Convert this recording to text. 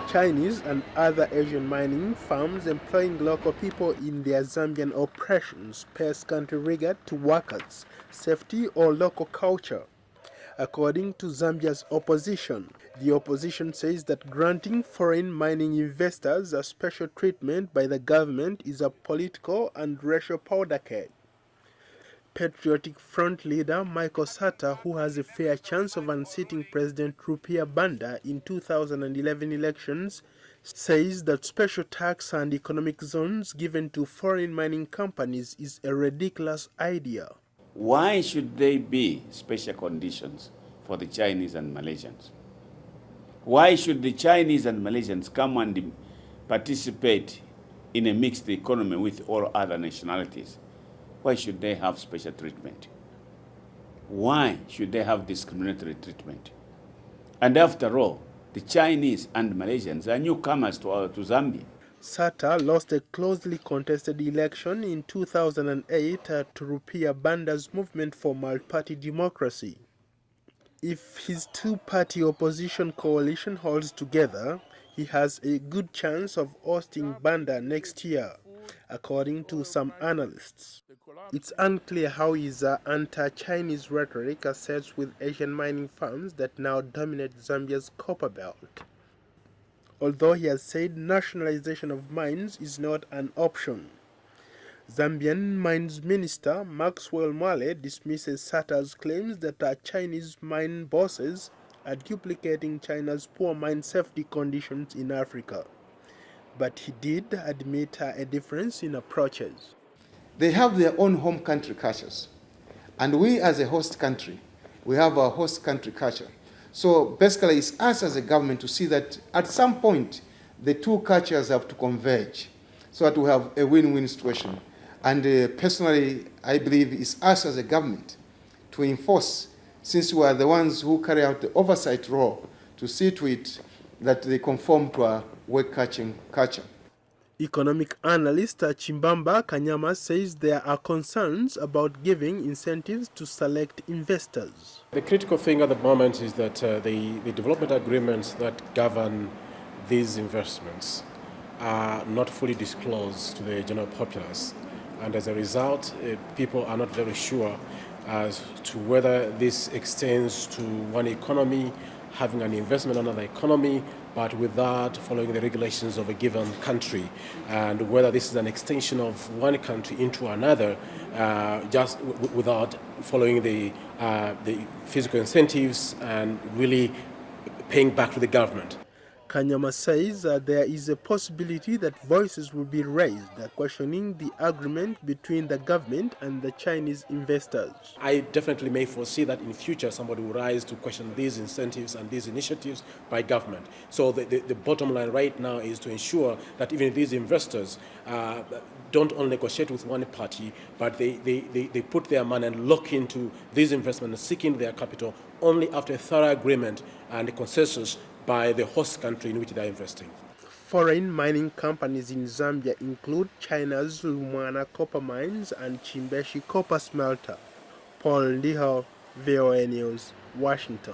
Chinese and other Asian mining firms employing local people in their Zambian operations pay scant regard to workers, safety, or local culture. According to Zambia's opposition, the opposition says that granting foreign mining investors a special treatment by the government is a political and racial powder keg. Patriotic Front leader Michael Sata, who has a fair chance of unseating President Rupiah Banda in 2011 elections, says that special tax and economic zones given to foreign mining companies is a ridiculous idea. Why should there be special conditions for the Chinese and Malaysians? Why should the Chinese and Malaysians come and participate in a mixed economy with all other nationalities? Why should they have special treatment? Why should they have discriminatory treatment? And after all, the Chinese and Malaysians are newcomers to Zambia. Sata lost a closely contested election in 2008 to Rupiah Banda's movement for multi-party democracy. If his two-party opposition coalition holds together, he has a good chance of ousting Banda next year, according to some analysts. It's unclear how his anti-Chinese rhetoric asserts with Asian mining firms that now dominate Zambia's copper belt. Although he has said nationalization of mines is not an option. Zambian Mines Minister Maxwell Mwale dismisses Sata's claims that Chinese mine bosses are duplicating China's poor mine safety conditions in Africa. But he did admit a difference in approaches. They have their own home country cultures. And we as a host country, we have our host country culture. So basically it's us as a government to see that at some point the two cultures have to converge so that we have a win-win situation. And personally, I believe it's us as a government to enforce, since we are the ones who carry out the oversight role, to see to it that they conform to our work-catching culture. Economic analyst Chimbamba Kanyama says there are concerns about giving incentives to select investors. The critical thing at the moment is that the development agreements that govern these investments are not fully disclosed to the general populace. And as a result, people are not very sure as to whether this extends to one economy, having an investment in another economy, but without following the regulations of a given country, and whether this is an extension of one country into another, just without following the physical incentives and really paying back to the government. Kanyama says there is a possibility that voices will be raised questioning the agreement between the government and the Chinese investors. I definitely may foresee that in future somebody will rise to question these incentives and these initiatives by government. So the bottom line right now is to ensure that even these investors don't only negotiate with one party, but they put their money and look into these investments, seeking their capital only after a thorough agreement and consensus by the host country in which they are investing. Foreign mining companies in Zambia include China's Lumwana copper mines and Chimbeshi copper smelter. Paul Ndiho, VOA News, Washington.